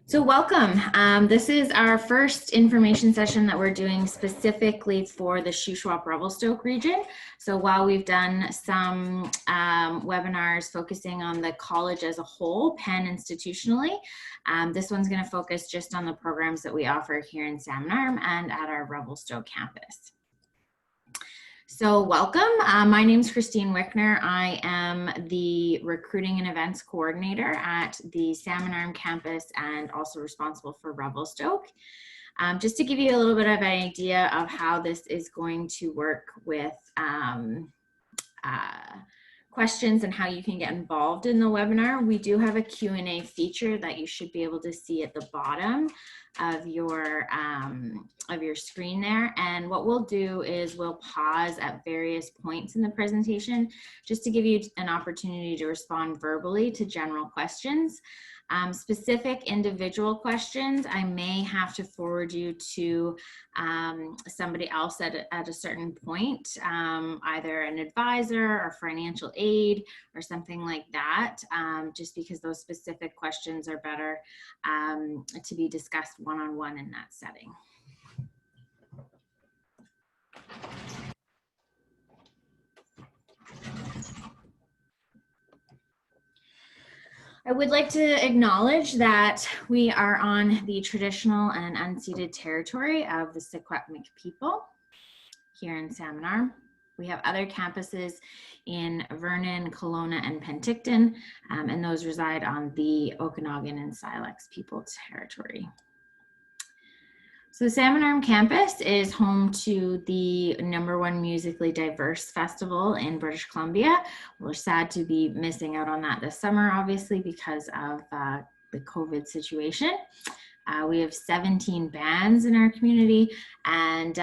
So welcome. This is our first information session that we're doing specifically for the Shuswap-Revelstoke region. So while we've done some webinars focusing on the college as a whole, pan-institutionally, this one's going to focus just on the programs that we offer here in Salmon Arm and at our Revelstoke campus. So welcome. My name is Christine Wickner. I am the recruiting and events coordinator at the Salmon Arm Campus and also responsible for Revelstoke. Just to give you a little bit of an idea of how this is going to work with questions and how you can get involved in the webinar, we do have a Q&A feature that you should be able to see at the bottom of your screen there. And what we'll do is we'll pause at various points in the presentation just to give you an opportunity to respond verbally to general questions. Specific individual questions, I may have to forward you to somebody else at a certain point, either an advisor or financial aid or something like that, just because those specific questions are better to be discussed one-on-one in that setting. I would like to acknowledge that we are on the traditional and unceded territory of the Secwepemc people here in Salmon Arm. We have other campuses in Vernon, Kelowna, and Penticton, and those reside on the Okanagan and Silex people territory. So the Salmon Arm Campus is home to the #1 musically diverse festival in British Columbia. We're sad to be missing out on that this summer, obviously, because of the COVID situation. We have 17 bands in our community, and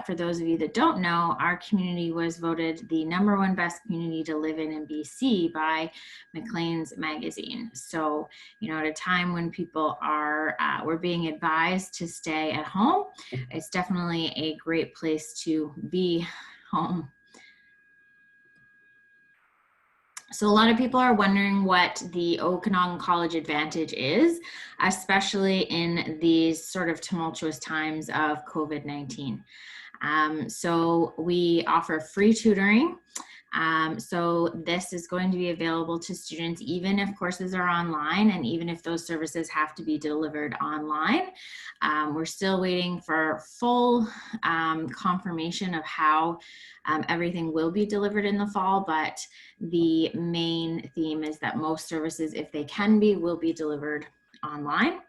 for those of you that don't know, our community was voted the #1 best community to live in BC by Maclean's magazine. So, you know, at a time when people are we're being advised to stay at home, it's definitely a great place to be home. So a lot of people are wondering what the Okanagan College Advantage is, especially in these sort of tumultuous times of COVID-19. So we offer free tutoring. So this is going to be available to students even if courses are online and even if those services have to be delivered online. We're still waiting for full confirmation of how everything will be delivered in the fall, but the main theme is that most services, if they can be, will be delivered online.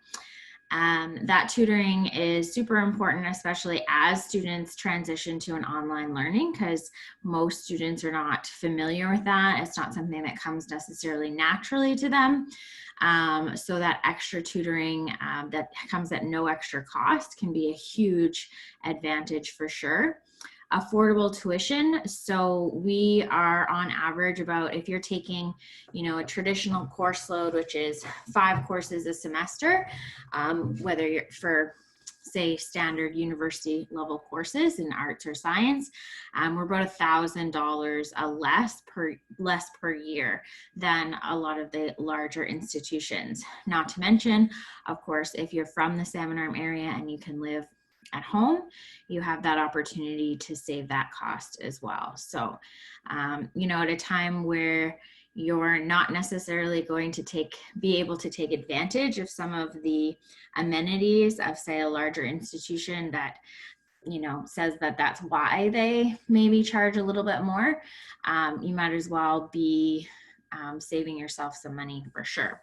That tutoring is super important, especially as students transition to an online learning, because most students are not familiar with that. It's not something that comes necessarily naturally to them. So that extra tutoring that comes at no extra cost can be a huge advantage for sure. Affordable tuition. So we are on average about, if you're taking, you know, a traditional course load, which is 5 courses a semester, whether you're for, say, standard university level courses in arts or science, we're about $1,000 less per year than a lot of the larger institutions. Not to mention, of course, if you're from the Salmon Arm area and you can live at home, you have that opportunity to save that cost as well. So, you know, at a time where you're not necessarily going to be able to take advantage of some of the amenities of, say, a larger institution that, you know, says that that's why they maybe charge a little bit more, you might as well be saving yourself some money for sure.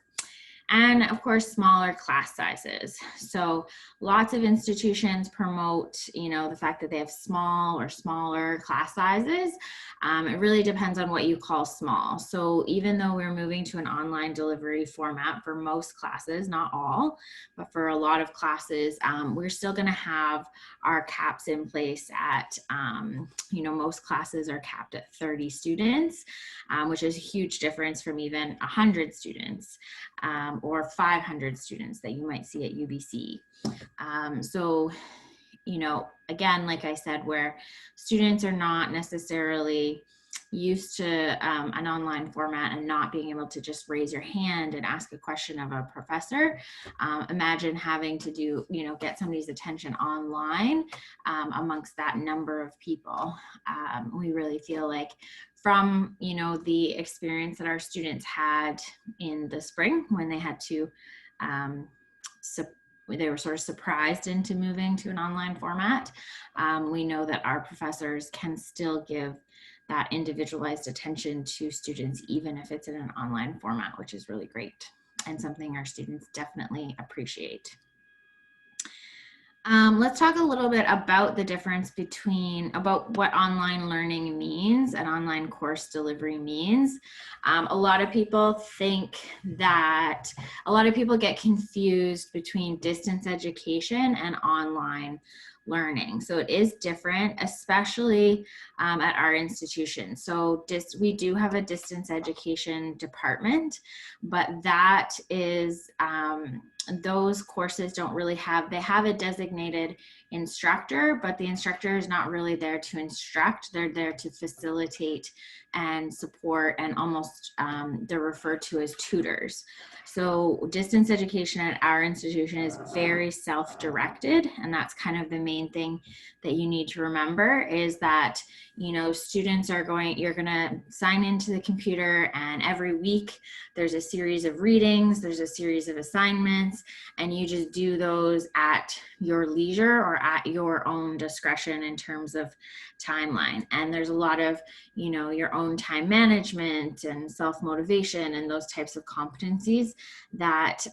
And of course, smaller class sizes. So lots of institutions promote, you know, the fact that they have small or smaller class sizes. It really depends on what you call small. So even though we're moving to an online delivery format for most classes, not all, but for a lot of classes, we're still going to have our caps in place at, you know, most classes are capped at 30 students, which is a huge difference from even 100 students. Or 500 students that you might see at UBC. So, you know, again, like I said, where students are not necessarily used to an online format and not being able to just raise your hand and ask a question of a professor. Imagine having to do, get somebody's attention online amongst that number of people. We really feel like from, the experience that our students had in the spring when they had to, they were sort of surprised into moving to an online format. We know that our professors can still give that individualized attention to students, even if it's in an online format, which is really great and something our students definitely appreciate. Let's talk a little bit about the difference about what online learning means and online course delivery means. A lot of people get confused between distance education and online learning. So it is different, especially at our institution. So we do have a distance education department, but that is, those courses don't really they have a designated instructor, but the instructor is not really there to instruct. They're there to facilitate and support, and almost they're referred to as tutors. So distance education at our institution is very self-directed, and that's kind of the main thing that you need to remember is that, students you're going to sign into the computer, and every week there's a series of readings, there's a series of assignments, and you just do those at your leisure or at your own discretion in terms of timeline. And there's a lot of, your own time management and self-motivation and those types of competencies that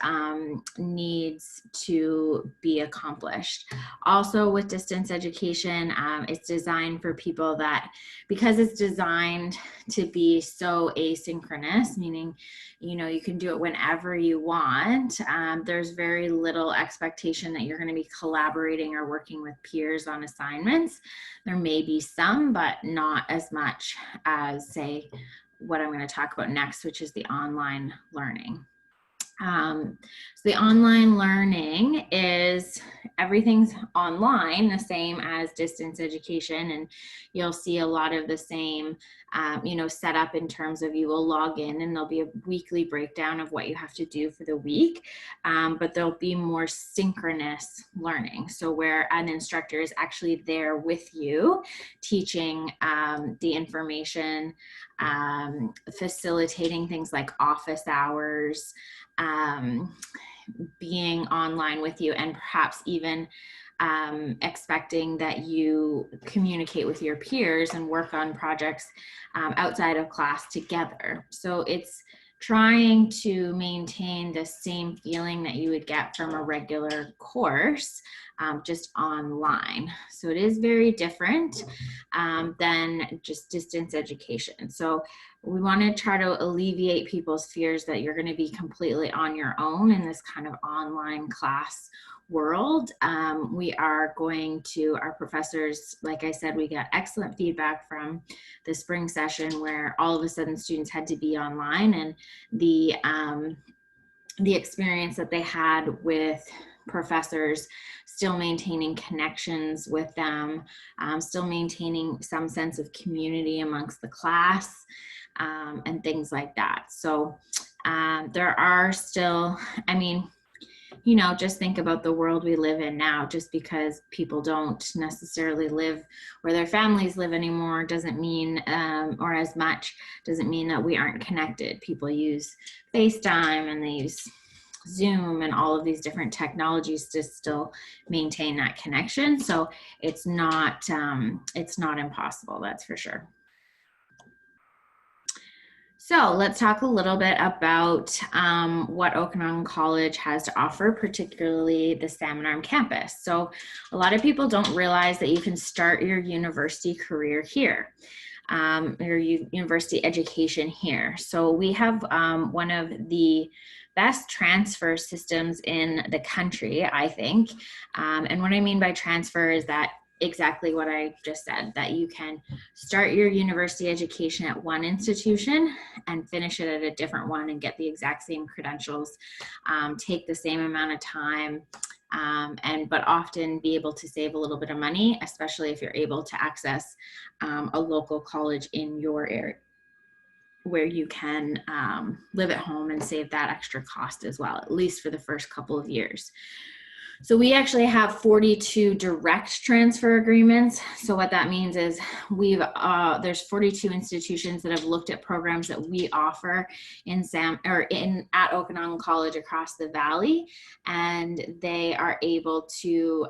needs to be accomplished. Also with distance education, it's designed for people that, because it's designed to be so asynchronous, meaning, you can do it whenever you want. There's very little expectation that you're going to be collaborating or working with peers on assignments. There may be some, but not as much as, say, what I'm going to talk about next, which is the online learning. So the online learning is everything's online, the same as distance education, and you'll see a lot of the same, set up in terms of you will log in and there'll be a weekly breakdown of what you have to do for the week, but there'll be more synchronous learning. So where an instructor is actually there with you, teaching the information, facilitating things like office hours, being online with you, and perhaps even expecting that you communicate with your peers and work on projects outside of class together. So it's trying to maintain the same feeling that you would get from a regular course, just online. So it is very different than just distance education. So we want to try to alleviate people's fears that you're going to be completely on your own in this kind of online class world. We are going to, our professors, like I said, we got excellent feedback from the spring session where all of a sudden students had to be online, and the experience that they had with professors still maintaining connections with them, still maintaining some sense of community amongst the class, and things like that. So there are still, just think about the world we live in now. Just because people don't necessarily live where their families live anymore doesn't mean, or as much, doesn't mean that we aren't connected. People use FaceTime and they use Zoom and all of these different technologies to still maintain that connection. So it's not impossible, that's for sure. So let's talk a little bit about what Okanagan College has to offer, particularly the Salmon Arm Campus. So a lot of people don't realize that you can start your university career here, your university education here. So we have one of the best transfer systems in the country, I think. And what I mean by transfer is that exactly what I just said, that you can start your university education at one institution and finish it at a different one and get the exact same credentials, take the same amount of time, but often be able to save a little bit of money, especially if you're able to access a local college in your area where you can live at home and save that extra cost as well, at least for the first couple of years. So we actually have 42 direct transfer agreements. So what that means is there's 42 institutions that have looked at programs that we offer at Okanagan College across the valley, and they are able to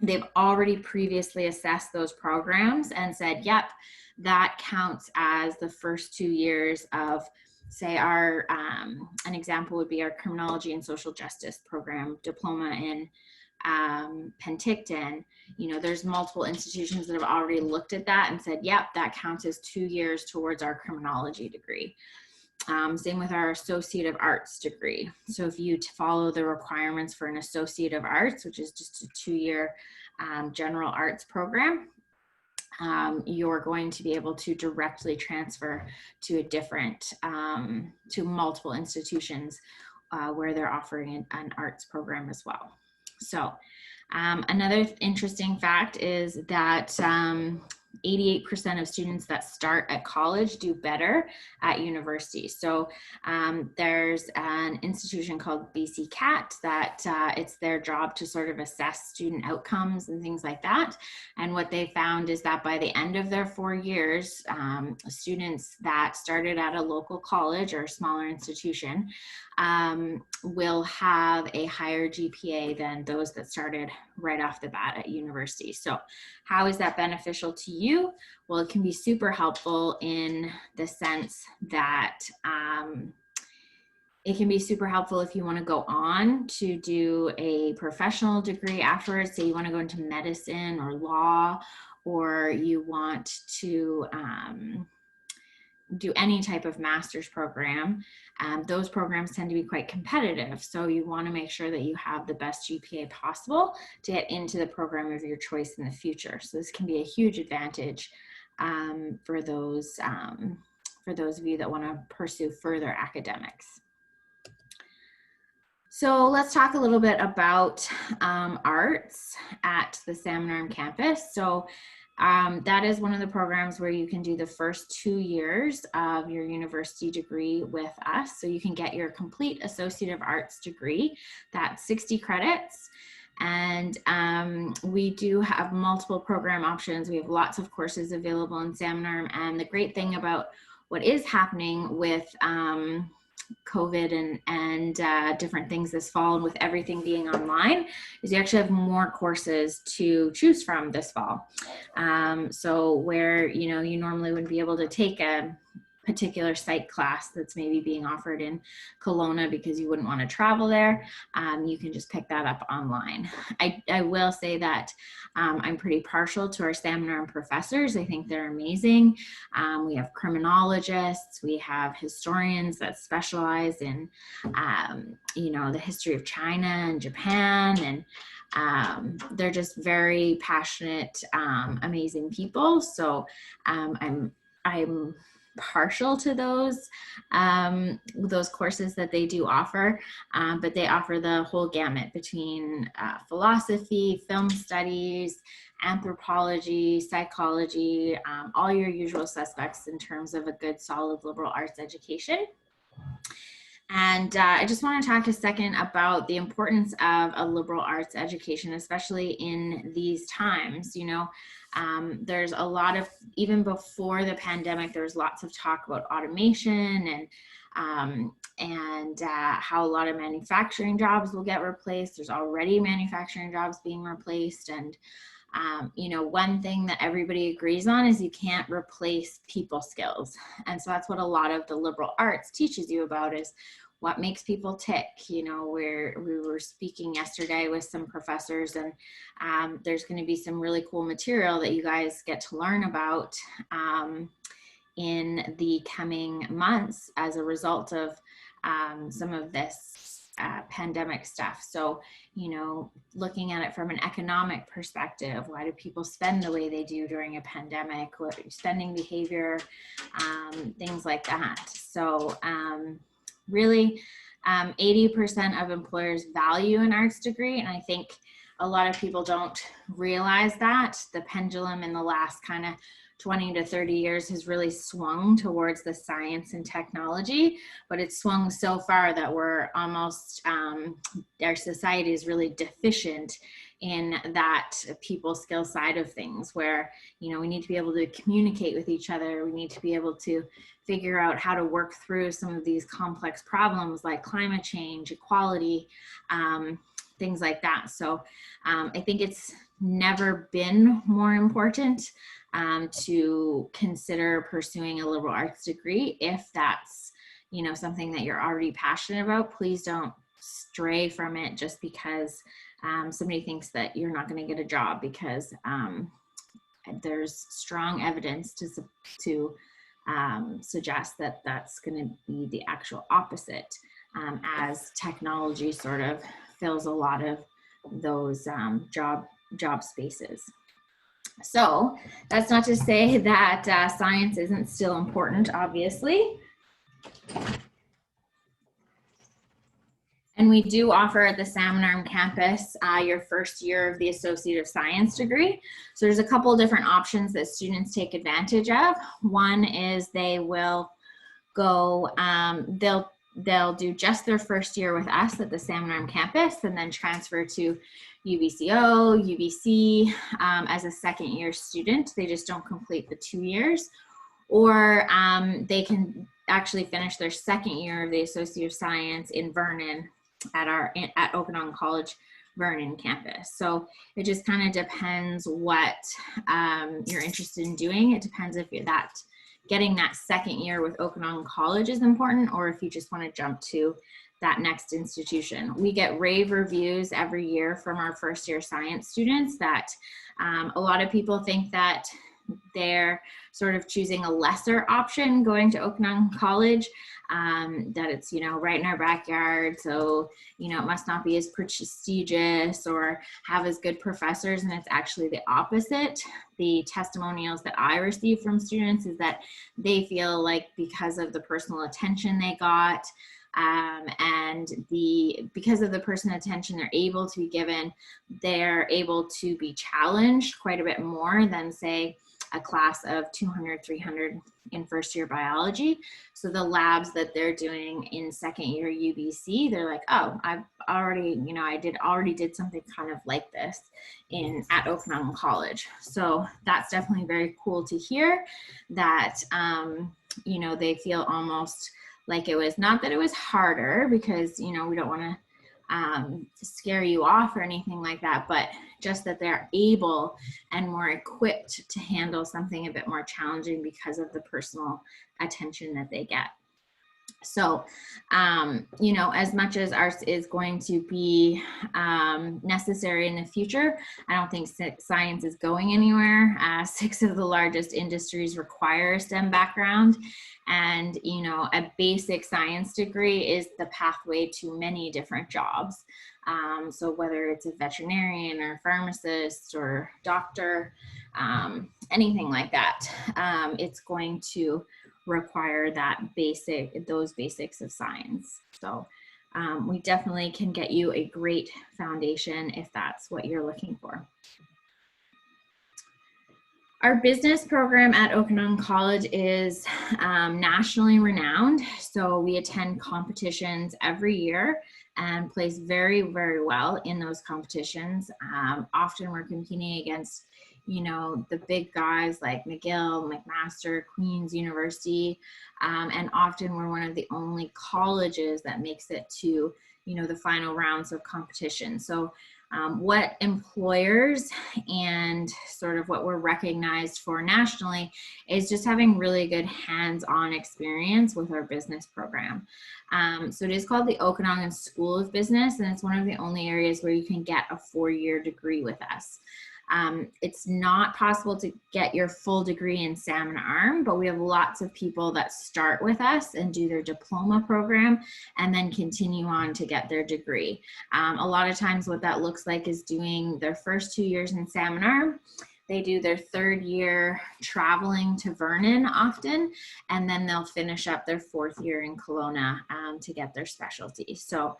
they've already previously assessed those programs and said, yep, that counts as the first 2 years of, say, our, an example would be our criminology and social justice program diploma in Penticton. You know, there's multiple institutions that have already looked at that and said, yep, that counts as 2 years towards our criminology degree. Same with our Associate of Arts degree. So if you follow the requirements for an Associate of Arts, which is just a 2-year general arts program, you're going to be able to directly transfer to a different, to multiple institutions where they're offering an arts program as well. So another interesting fact is that 88% of students that start at college do better at university. So there's an institution called BC CAT that it's their job to sort of assess student outcomes and things like that. And what they found is that by the end of their 4 years, students that started at a local college or a smaller institution will have a higher GPA than those that started right off the bat at university. So how is that beneficial to you? Well, it can be super helpful in the sense that it can be super helpful if you want to go on to do a professional degree afterwards. Say you want to go into medicine or law, or you want to do any type of master's program. Those programs tend to be quite competitive. So you want to make sure that you have the best GPA possible to get into the program of your choice in the future. So this can be a huge advantage for those of you that want to pursue further academics. So let's talk a little bit about arts at the Salmon Arm Campus. So that is one of the programs where you can do the first 2 years of your university degree with us. So you can get your complete Associate of Arts degree. That's 60 credits. And we do have multiple program options. We have lots of courses available in Salmon Arm. And the great thing about what is happening with COVID and different things this fall, and with everything being online, is you actually have more courses to choose from this fall. So where, you know, you normally wouldn't be able to take a particular psych class that's maybe being offered in Kelowna because you wouldn't want to travel there, you can just pick that up online. I will say that I'm pretty partial to our Salmon Arm professors. I think they're amazing. We have criminologists, we have historians that specialize in, you know, the history of China and Japan, and they're just very passionate, amazing people. So I'm partial to those courses that they do offer, but they offer the whole gamut between philosophy, film studies, anthropology, psychology, all your usual suspects in terms of a good solid liberal arts education. And I just want to talk a second about the importance of a liberal arts education, especially in these times. You know, there's a lot of, even before the pandemic, there was lots of talk about automation and how a lot of manufacturing jobs will get replaced. There's already manufacturing jobs being replaced. And you know, one thing that everybody agrees on is you can't replace people skills. And so that's what a lot of the liberal arts teaches you about, is what makes people tick. You know, where we were speaking yesterday with some professors, and there's going to be some really cool material that you guys get to learn about in the coming months as a result of some of this pandemic stuff. So, you know, looking at it from an economic perspective, why do people spend the way they do during a pandemic? What spending behavior, things like that. So really, 80% of employers value an arts degree, and I think a lot of people don't realize that. The pendulum in the last kind of 20 to 30 years has really swung towards the science and technology, but it's swung so far that we're almost, our society is really deficient in that people skill side of things, where, you know, we need to be able to communicate with each other. We need to be able to figure out how to work through some of these complex problems like climate change, equality, things like that. So I think it's never been more important to consider pursuing a liberal arts degree. If that's, you know, something that you're already passionate about, please don't stray from it just because somebody thinks that you're not going to get a job, because there's strong evidence to suggest that that's going to be the actual opposite, as technology sort of fills a lot of those job spaces. So that's not to say that science isn't still important, obviously. And we do offer at the Salmon Arm Campus your first year of the Associate of Science degree. So there's a couple of different options that students take advantage of. One is they will go, they'll do just their first year with us at the Salmon Arm Campus and then transfer to UBCO, UBC as a second year student. They just don't complete the 2 years. Or they can actually finish their second year of the Associate of Science in Vernon at Okanagan College Vernon campus. So it just kind of depends what you're interested in doing. It depends if you're getting that second year with Okanagan College is important, or if you just want to jump to that next institution. We get rave reviews every year from our first year science students that a lot of people think that they're sort of choosing a lesser option going to Okanagan College, that it's, you know, right in our backyard, so, you know, it must not be as prestigious or have as good professors, and it's actually the opposite. The testimonials that I receive from students is that they feel like because of the personal attention they got, and because of the personal attention they're able to be given, they're able to be challenged quite a bit more than, say, a class of 200, 300 in first year biology. So the labs that they're doing in second year UBC, they're like, oh, I've already, you know, I already did something kind of like this at Okanagan College. So that's definitely very cool to hear that, you know, they feel almost like it was, not that it was harder, because, you know, we don't want to scare you off or anything like that, but just that they're able and more equipped to handle something a bit more challenging because of the personal attention that they get. So, you know, as much as arts is going to be necessary in the future, I don't think science is going anywhere. 6 of the largest industries require a STEM background. And, you know, a basic science degree is the pathway to many different jobs. So whether it's a veterinarian or pharmacist or doctor, anything like that, it's going to require those basics of science. So we definitely can get you a great foundation if that's what you're looking for. Our business program at Okanagan College is nationally renowned. So we attend competitions every year and place very, very well in those competitions. Often we're competing against, you know, the big guys like McGill, McMaster, Queen's University, and often we're one of the only colleges that makes it to, you know, the final rounds of competition. So what employers and sort of what we're recognized for nationally is just having really good hands-on experience with our business program. So it is called the Okanagan School of Business, and it's one of the only areas where you can get a 4-year degree with us. It's not possible to get your full degree in Salmon Arm, but we have lots of people that start with us and do their diploma program and then continue on to get their degree. A lot of times what that looks like is doing their first 2 years in Salmon Arm, They do their 3rd year traveling to Vernon often, and then they'll finish up their 4th year in Kelowna to get their specialty. So,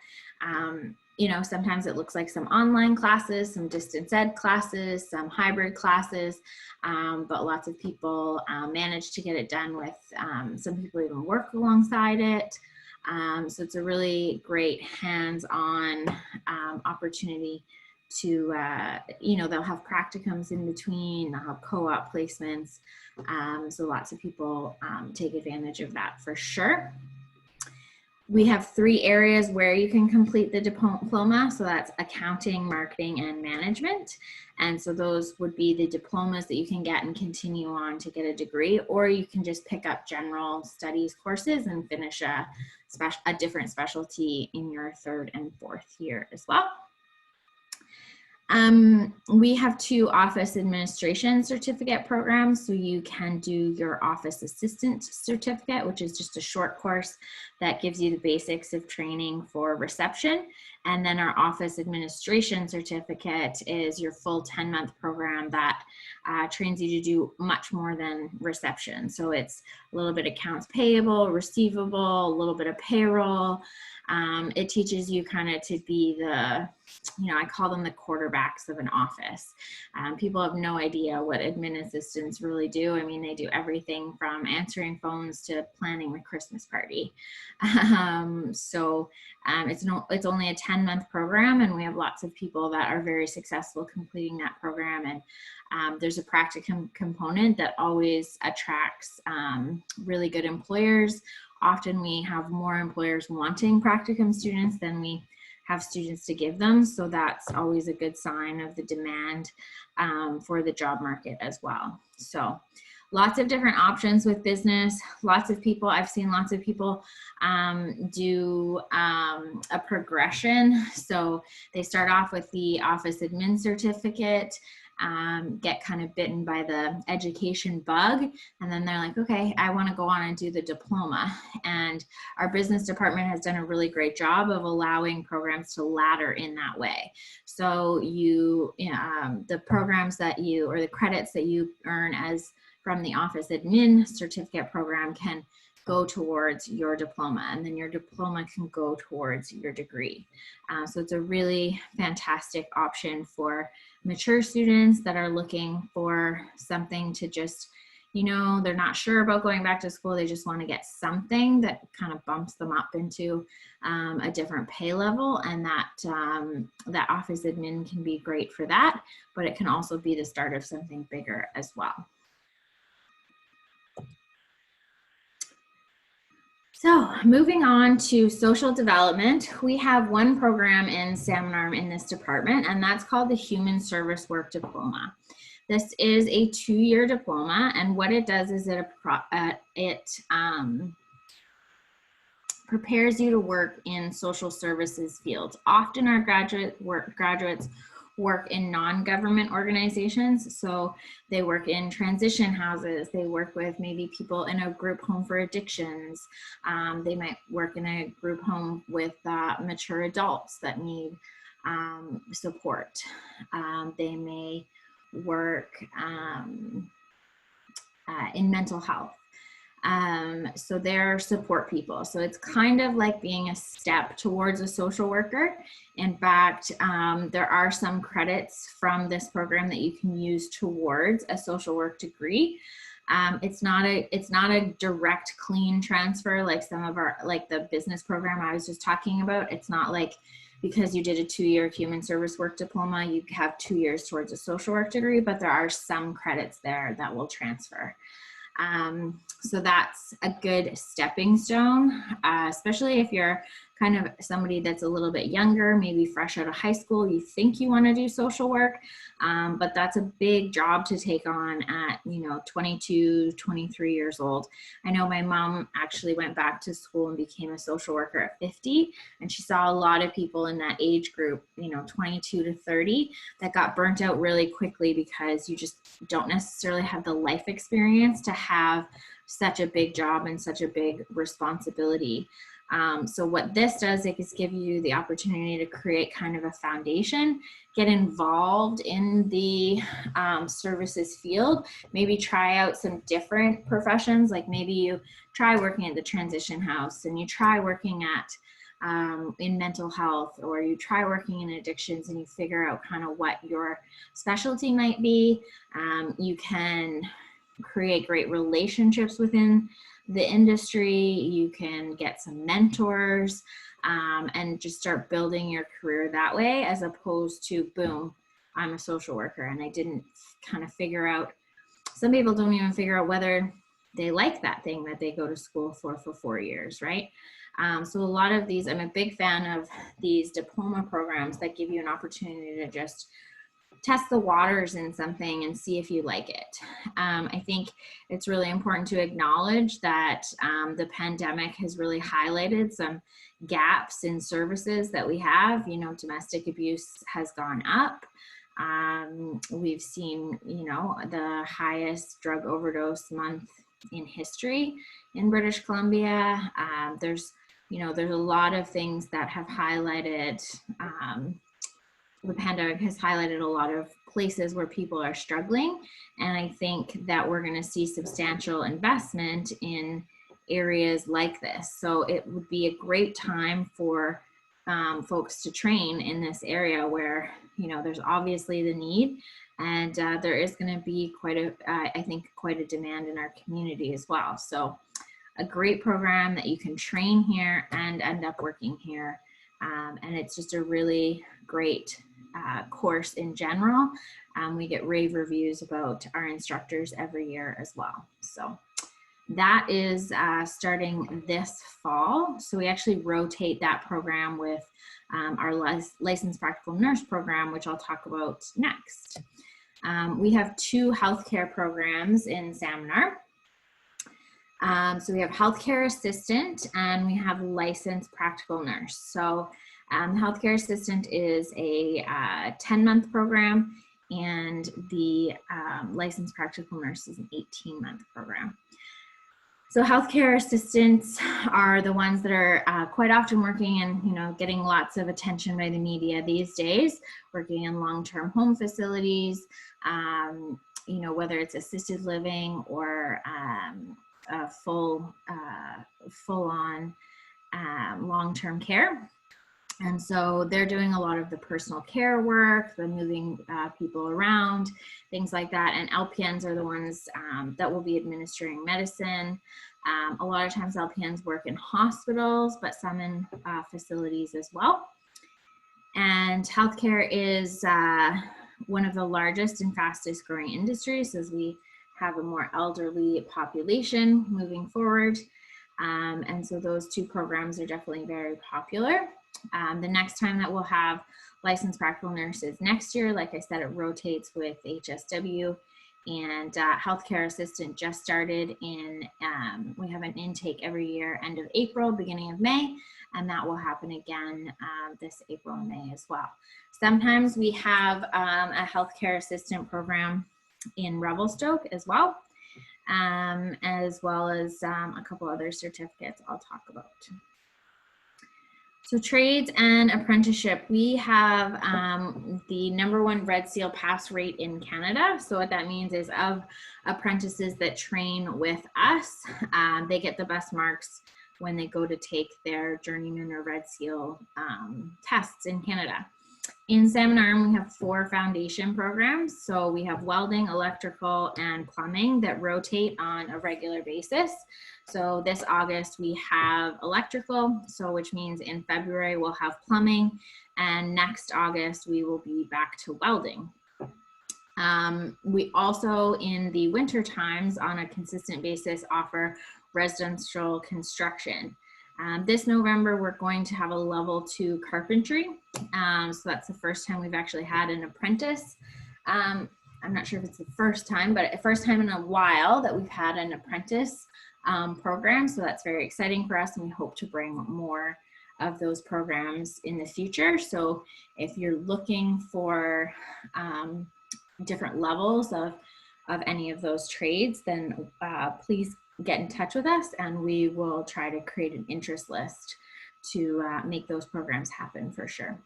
you know, sometimes it looks like some online classes, some distance ed classes, some hybrid classes, but lots of people manage to get it done with, some people even work alongside it. So it's a really great hands-on opportunity to, you know, they'll have practicums in between, they'll have co-op placements. So lots of people take advantage of that for sure. We have 3 areas where you can complete the diploma. So that's accounting, marketing, and management. And so those would be the diplomas that you can get and continue on to get a degree, or you can just pick up general studies courses and finish a different specialty in your 3rd and 4th year as well. We have 2 office administration certificate programs. So you can do your office assistant certificate, which is just a short course that gives you the basics of training for reception. And then our office administration certificate is your full 10-month program that trains you to do much more than reception. So it's a little bit accounts payable, receivable, a little bit of payroll. It teaches you kind of to be the, you know, I call them the quarterbacks of an office. People have no idea what admin assistants really do. I mean, they do everything from answering phones to planning the Christmas party. It's only a 10-month program, and we have lots of people that are very successful completing that program. And there's a practicum component that always attracts really good employers. Often we have more employers wanting practicum students than we have students to give them. So that's always a good sign of the demand for the job market as well. So lots of different options with business. Lots of people, I've seen lots of people do a progression. So they start off with the office admin certificate, get kind of bitten by the education bug, and then they're like, okay, I want to go on and do the diploma. And our business department has done a really great job of allowing programs to ladder in that way. So the programs that you, or the credits that you earn as from the office admin certificate program can go towards your diploma, and then your diploma can go towards your degree. So it's a really fantastic option for mature students that are looking for something to just, you know, they're not sure about going back to school. They just want to get something that kind of bumps them up into a different pay level, and that office admin can be great for that, but it can also be the start of something bigger as well. So moving on to social development, we have one program in Salmon Arm in this department, and that's called the Human Service Work Diploma. This is a 2-year diploma, and what it does is it prepares you to work in social services fields. Often our graduates work in non-government organizations. So they work in transition houses. They work with maybe people in a group home for addictions. They might work in a group home with mature adults that need support. They may work in mental health. So they're support people. So it's kind of like being a step towards a social worker. In fact, there are some credits from this program that you can use towards a social work degree. It's not a direct clean transfer like some of our, like the business program I was just talking about. It's not like because you did a 2-year human service work diploma, you have 2 years towards a social work degree, but there are some credits there that will transfer. So that's a good stepping stone, especially if you're kind of somebody that's a little bit younger, maybe fresh out of high school, you think you want to do social work, but that's a big job to take on at, 22, 23 years old. I know my mom actually went back to school and became a social worker at 50, and she saw a lot of people in that age group, 22 to 30, that got burnt out really quickly because you just don't necessarily have the life experience to have such a big job and such a big responsibility. So what this does is give you the opportunity to create kind of a foundation, get involved in the services field, maybe try out some different professions, like maybe you try working at the transition house and you try working at in mental health, or you try working in addictions and you figure out kind of what your specialty might be. You can create great relationships within the industry. You can get some mentors and just start building your career that way, as opposed to, boom, I'm a social worker and I didn't kind of figure out. Some people don't even figure out whether they like that thing that they go to school for 4 years, right? So a lot of these, I'm a big fan of these diploma programs that give you an opportunity to just test the waters in something and see if you like it. I think it's really important to acknowledge that the pandemic has really highlighted some gaps in services that we have. You know, domestic abuse has gone up. We've seen, you know, the highest drug overdose month in history in British Columbia. There's a lot of things that have highlighted, the pandemic has highlighted a lot of places where people are struggling. And I think that we're going to see substantial investment in areas like this. So it would be a great time for folks to train in this area where, you know, there's obviously the need, and there is going to be quite a demand in our community as well. So a great program that you can train here and end up working here. And it's just a really great course in general. We get rave reviews about our instructors every year as well. So that is starting this fall. So we actually rotate that program with our licensed practical nurse program, which I'll talk about next. We have 2 healthcare programs in Salmon Arm. So we have healthcare assistant and we have licensed practical nurse. So healthcare assistant is a 10-month program, and the licensed practical nurse is an 18-month program. So healthcare assistants are the ones that are quite often working and, you know, getting lots of attention by the media these days, working in long-term home facilities, you know, whether it's assisted living or full-on long-term care. And so they're doing a lot of the personal care work, the moving people around, things like that. And LPNs are the ones that will be administering medicine. A lot of times LPNs work in hospitals, but some in facilities as well. And healthcare is one of the largest and fastest growing industries as we have a more elderly population moving forward. And so those 2 programs are definitely very popular. The next time that we'll have licensed practical nurses next year, like I said, it rotates with HSW, and healthcare assistant just started in, we have an intake every year, end of April, beginning of May, and that will happen again this April and May as well. Sometimes we have a healthcare assistant program in Revelstoke as well as a couple other certificates I'll talk about. So trades and apprenticeship, we have the #1 Red Seal pass rate in Canada. So what that means is, of apprentices that train with us, they get the best marks when they go to take their journeyman or Red Seal tests in Canada. In Salmon Arm, we have 4 foundation programs. So we have welding, electrical, and plumbing that rotate on a regular basis. So this August we have electrical, so which means in February we'll have plumbing, and next August we will be back to welding. We also, in the winter times, on a consistent basis, offer residential construction. This November, we're going to have a level 2 carpentry. So that's the first time we've actually had an apprentice. I'm not sure if it's the first time, but the first time in a while that we've had an apprentice program. So that's very exciting for us, and we hope to bring more of those programs in the future. So if you're looking for different levels of any of those trades, then please get in touch with us, and we will try to create an interest list to make those programs happen for sure.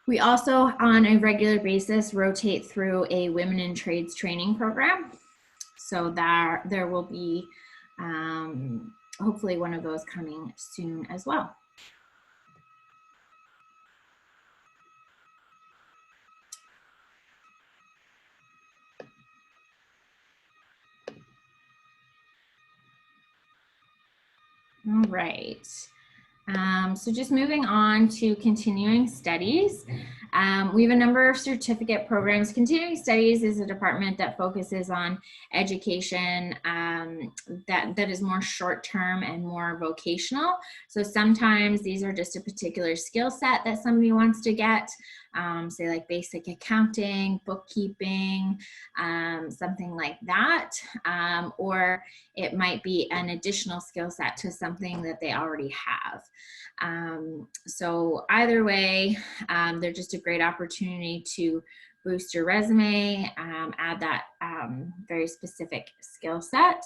We also, on a regular basis, rotate through a Women in Trades training program. So there will be hopefully one of those coming soon as well. All right. So just moving on to continuing studies. We have a number of certificate programs. Continuing studies is a department that focuses on education that is more short-term and more vocational. So sometimes these are just a particular skill set that somebody wants to get, say like basic accounting, bookkeeping, something like that. Or it might be an additional skill set to something that they already have. So either way, they're just a great opportunity to boost your resume, add that very specific skill set.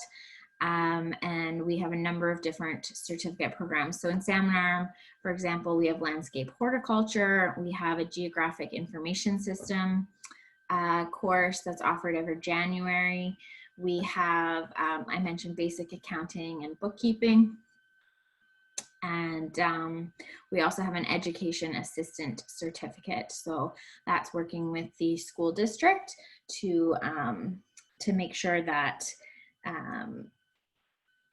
And we have a number of different certificate programs. So in Salmon Arm, for example, we have landscape horticulture, we have a geographic information system course that's offered every January. We have, I mentioned basic accounting and bookkeeping. And we also have an education assistant certificate. So that's working with the school district to make sure that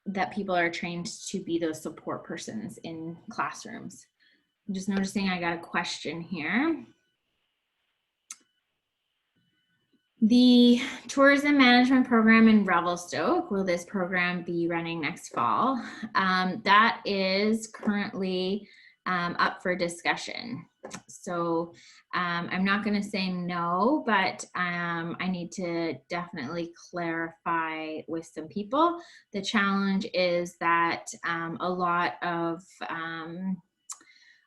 that people are trained to be those support persons in classrooms. I'm just noticing I got a question here. The tourism management program in Revelstoke, will this program be running next fall? That is currently up for discussion. So I'm not going to say no, but I need to definitely clarify with some people. The challenge is that a lot of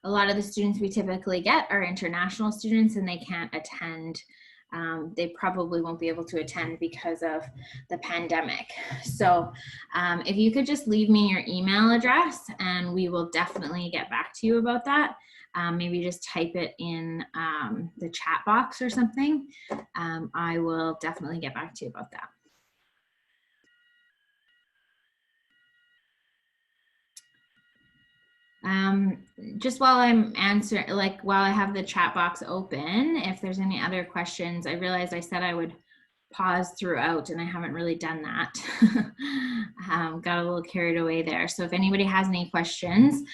the students we typically get are international students, and they can't attend. They probably won't be able to attend because of the pandemic. So if you could just leave me your email address, and we will definitely get back to you about that. Maybe just type it in the chat box or something. I will definitely get back to you about that. Just while I'm answering, like while I have the chat box open, if there's any other questions, I realized I said I would pause throughout, and I haven't really done that. Got a little carried away there. So if anybody has any questions,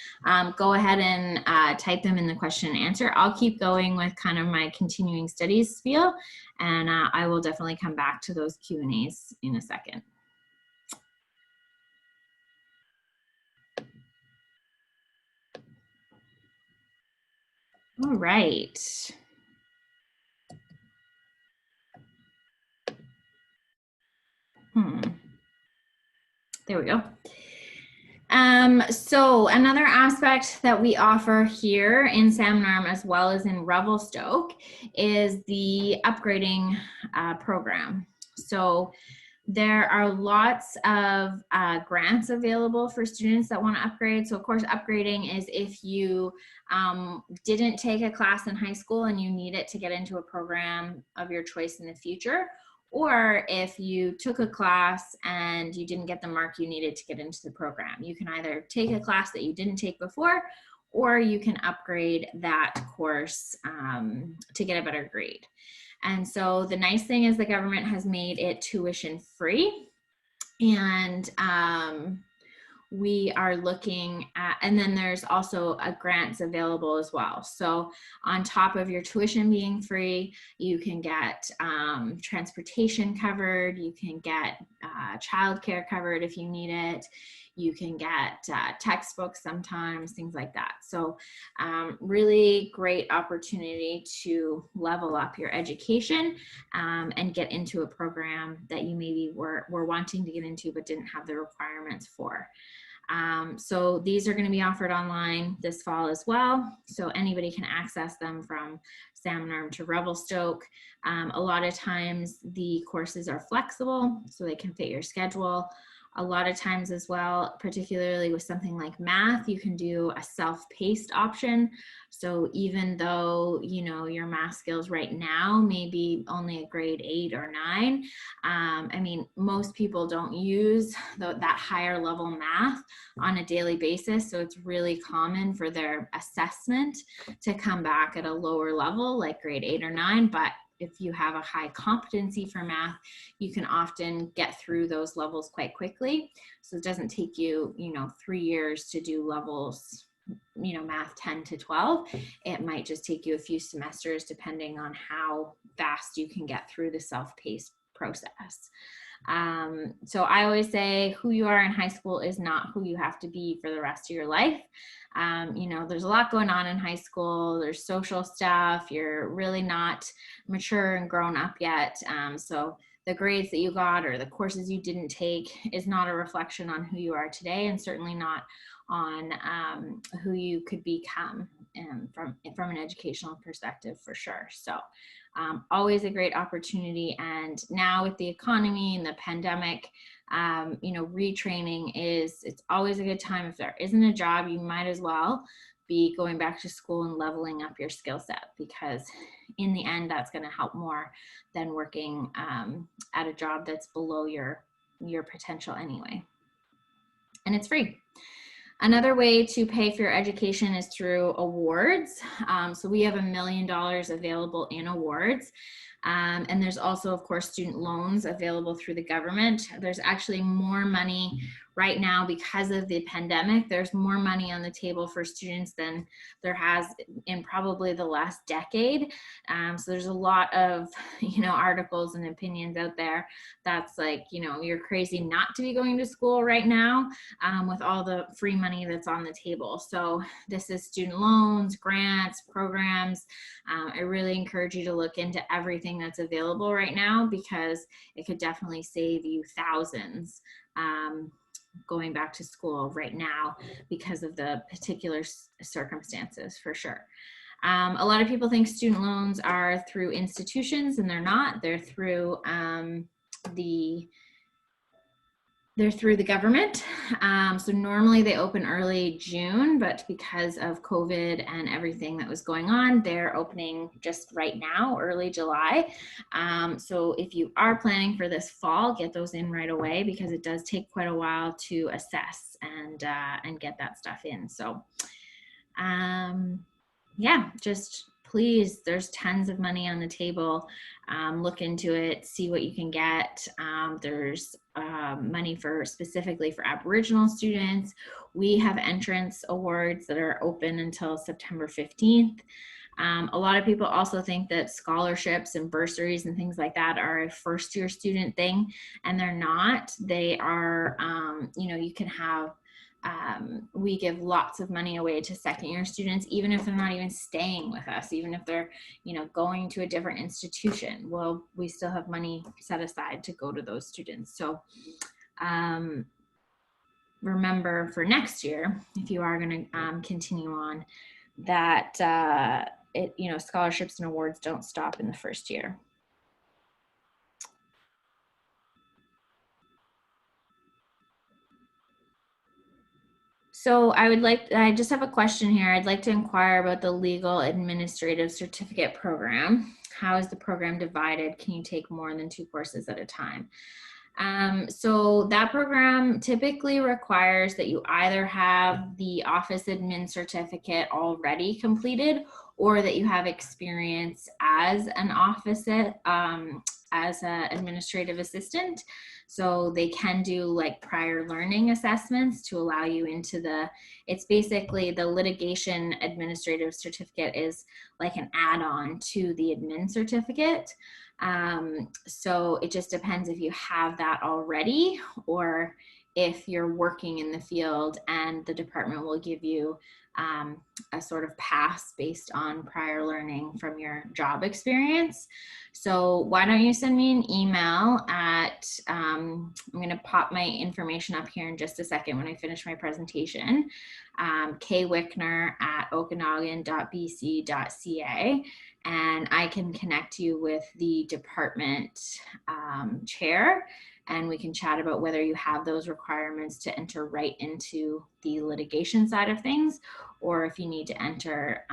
go ahead and type them in the question and answer. I'll keep going with kind of my continuing studies spiel, and I will definitely come back to those Q&As in a second. All right. There we go. So another aspect that we offer here in Salmon Arm as well as in Revelstoke is the upgrading program. So there are lots of grants available for students that want to upgrade. So of course, upgrading is if you didn't take a class in high school and you need it to get into a program of your choice in the future, or if you took a class and you didn't get the mark you needed to get into the program. You can either take a class that you didn't take before, or you can upgrade that course to get a better grade. And so the nice thing is the government has made it tuition free, and we are looking at, and then there's also grants available as well. So on top of your tuition being free, you can get transportation covered, you can get childcare covered if you need it, you can get textbooks sometimes, things like that. So really great opportunity to level up your education and get into a program that you maybe were wanting to get into but didn't have the requirements for. So these are going to be offered online this fall as well. So anybody can access them from Salmon Arm to Revelstoke. A lot of times the courses are flexible, so they can fit your schedule. A lot of times as well, particularly with something like math, you can do a self-paced option. So even though, you know, your math skills right now may be only a grade 8 or 9, I mean, most people don't use that higher level math on a daily basis. So it's really common for their assessment to come back at a lower level, like grade 8 or 9. But if you have a high competency for math, you can often get through those levels quite quickly. So it doesn't take you, you know, 3 years to do levels, you know, math 10 to 12. It might just take you a few semesters depending on how fast you can get through the self-paced process. So I always say who you are in high school is not who you have to be for the rest of your life. You know, there's a lot going on in high school. There's social stuff. You're really not mature and grown up yet. So the grades that you got or the courses you didn't take is not a reflection on who you are today, and certainly not on who you could become from an educational perspective, for sure. So always a great opportunity. And now with the economy and the pandemic, you know, retraining it's always a good time. If there isn't a job, you might as well be going back to school and leveling up your skill set, because in the end, that's going to help more than working at a job that's below your potential anyway. And it's free. Another way to pay for your education is through awards. So we have $1 million available in awards. And there's also, of course, student loans available through the government. There's actually more money right now because of the pandemic. There's more money on the table for students than there has in probably the last decade. So there's a lot of, you know, articles and opinions out there that's like, you know, you're crazy not to be going to school right now with all the free money that's on the table. So this is student loans, grants, programs. I really encourage you to look into everything that's available right now, because it could definitely save you thousands going back to school right now because of the particular circumstances, for sure. A lot of people think student loans are through institutions, and they're not. They're through the government. So normally they open early June, but because of COVID and everything that was going on, they're opening just right now, early July. So if you are planning for this fall, get those in right away, because it does take quite a while to assess and get that stuff in. So yeah, just please, there's tons of money on the table. Look into it, see what you can get. There's money specifically for Aboriginal students. We have entrance awards that are open until September 15th. A lot of people also think that scholarships and bursaries and things like that are a first year student thing, and they're not. They are, you know, you can have, we give lots of money away to second year students, even if they're not even staying with us, even if they're, you know, going to a different institution. Well, we still have money set aside to go to those students. So remember for next year, if you are going to continue on, that you know, scholarships and awards don't stop in the first year. So I just have a question here. I'd like to inquire about the Legal Administrative Certificate Program. How is the program divided? Can you take more than 2 courses at a time? So that program typically requires that you either have the Office Admin certificate already completed, or that you have experience as an office, as an administrative assistant. So they can do like prior learning assessments to allow you into it's basically the litigation administrative certificate is like an add-on to the admin certificate. So it just depends if you have that already, or if you're working in the field and the department will give you a sort of pass based on prior learning from your job experience. So why don't you send me an email at, I'm going to pop my information up here in just a second when I finish my presentation, kwickner@okanagan.bc.ca, and I can connect you with the department chair, and we can chat about whether you have those requirements to enter right into the litigation side of things, or if you need to enter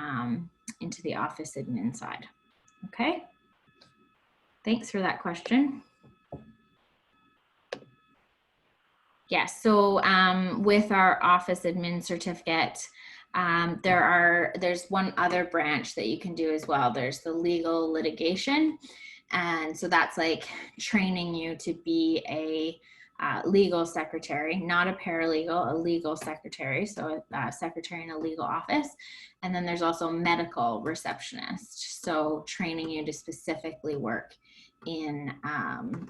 into the office admin side. Okay, thanks for that question. Yes, so with our office admin certificate, there's one other branch that you can do as well. There's the legal litigation. And so that's like training you to be a legal secretary, not a paralegal, a legal secretary. So a secretary in a legal office. And then there's also medical receptionist. So training you to specifically work in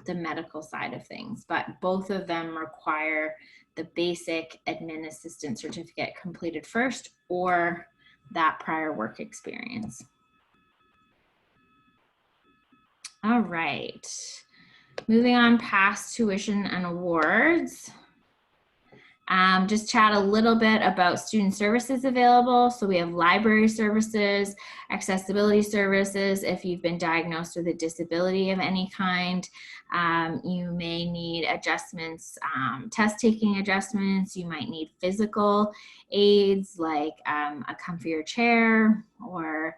the medical side of things. But both of them require the basic admin assistant certificate completed first, or that prior work experience. All right, moving on past tuition and awards. Just chat a little bit about student services available. So we have library services, accessibility services. If you've been diagnosed with a disability of any kind, you may need adjustments, test taking adjustments. You might need physical aids like a comfier chair, or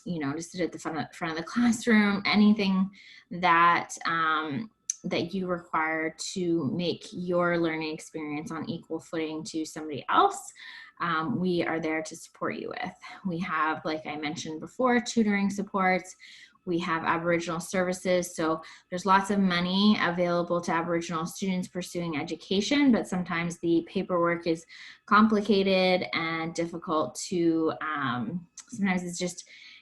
you know, to sit at the front of the classroom, anything that that you require to make your learning experience on equal footing to somebody else, we are there to support you with. We have, like I mentioned before, tutoring supports. We have Aboriginal services. So there's lots of money available to Aboriginal students pursuing education, but sometimes the paperwork is complicated and difficult to, sometimes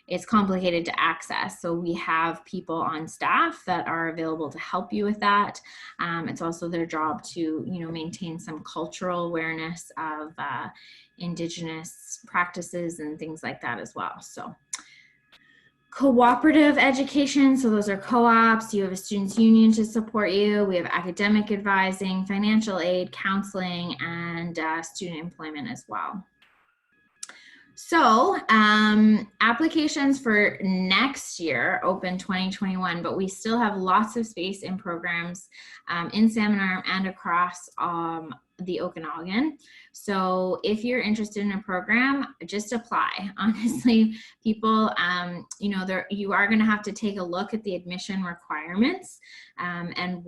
it's complicated to access. So we have people on staff that are available to help you with that. It's also their job to, you know, maintain some cultural awareness of Indigenous practices and things like that as well. So cooperative education, so those are co-ops. You have a students union to support you. We have academic advising, financial aid, counseling, and student employment as well. So applications for next year open 2021, but we still have lots of space in programs in Salmon Arm and across the Okanagan. So if you're interested in a program, just apply. Honestly, people, you know, you are going to have to take a look at the admission requirements and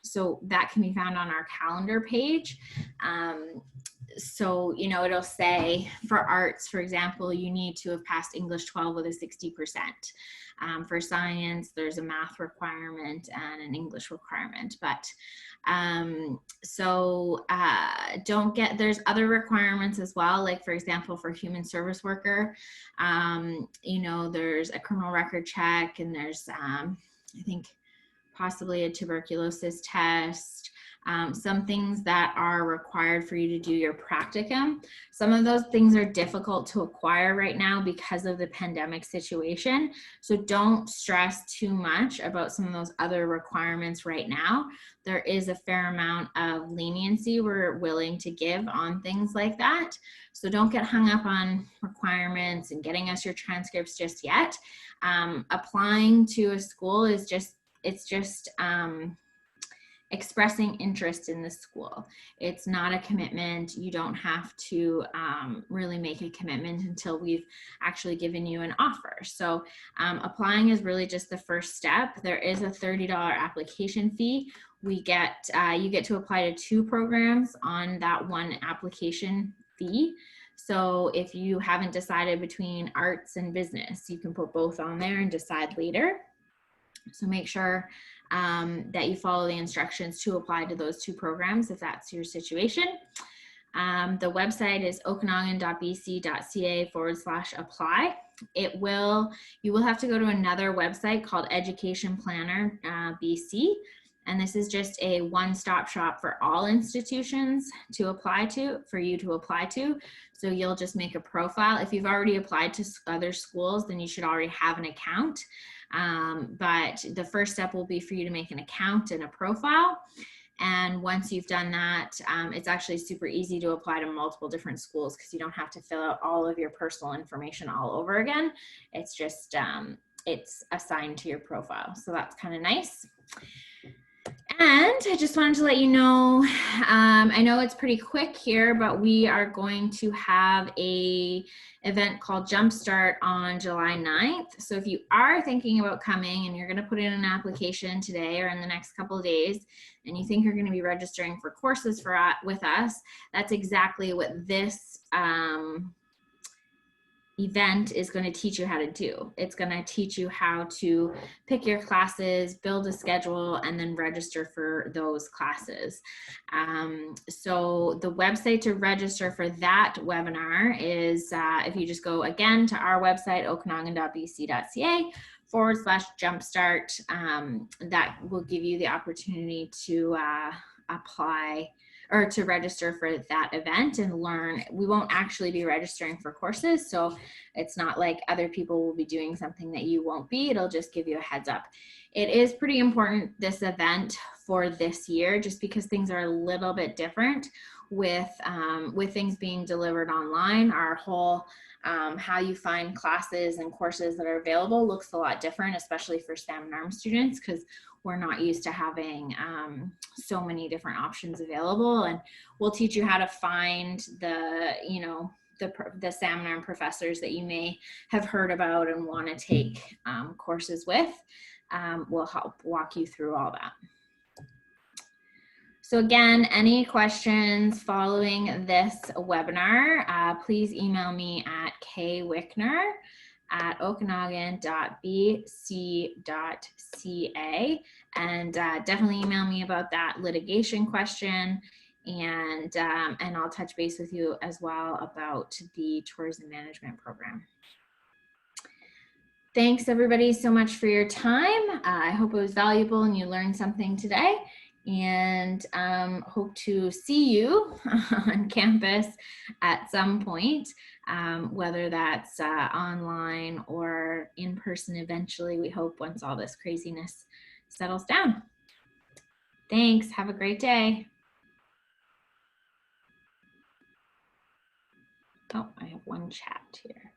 so that can be found on our calendar page. So, you know, it'll say for arts, for example, you need to have passed English 12 with a 60%. For science, there's a math requirement and an English requirement. But there's other requirements as well. Like, for example, for human service worker, you know, there's a criminal record check, and there's, I think, possibly a tuberculosis test. Some things that are required for you to do your practicum. Some of those things are difficult to acquire right now because of the pandemic situation. So don't stress too much about some of those other requirements right now. There is a fair amount of leniency we're willing to give on things like that. So don't get hung up on requirements and getting us your transcripts just yet. Applying to a school is just expressing interest in the school. It's not a commitment. You don't have to really make a commitment until we've actually given you an offer. So applying is really just the first step. There is a $30 application fee. You get to apply to 2 programs on that one application fee. So if you haven't decided between arts and business, you can put both on there and decide later. So make sure that you follow the instructions to apply to those 2 programs if that's your situation. The website is okanagan.bc.ca/apply. You will have to go to another website called Education Planner BC. And this is just a one-stop shop for all institutions for you to apply to. So you'll just make a profile. If you've already applied to other schools, then you should already have an account. But the first step will be for you to make an account and a profile. And once you've done that, it's actually super easy to apply to multiple different schools because you don't have to fill out all of your personal information all over again. It's just it's assigned to your profile. So that's kind of nice. And I just wanted to let you know, I know it's pretty quick here, but we are going to have a event called Jumpstart on July 9th. So if you are thinking about coming and you're going to put in an application today or in the next couple of days, and you think you're going to be registering for courses with us, that's exactly what this event is going to teach you how to do. It's going to teach you how to pick your classes, build a schedule, and then register for those classes. So the website to register for that webinar is, if you just go again to our website, okanagan.bc.ca/jumpstart, that will give you the opportunity to apply or to register for that event and learn. We won't actually be registering for courses, so it's not like other people will be doing something that you won't be. It'll just give you a heads up. It is pretty important, this event, for this year, just because things are a little bit different with things being delivered online. Our whole how you find classes and courses that are available looks a lot different, especially for Salmon Arm students, because we're not used to having so many different options available. And we'll teach you how to find the Salmon Arm professors that you may have heard about and want to take courses with. We'll help walk you through all that. So again, any questions following this webinar, please email me at kwickner@okanagan.bc.ca, and definitely email me about that litigation question, and I'll touch base with you as well about the tourism management program. Thanks everybody so much for your time. I hope it was valuable and you learned something today, and hope to see you on campus at some point, whether that's online or in person eventually, we hope, once all this craziness settles down. Thanks, have a great day. Oh, I have one chat here.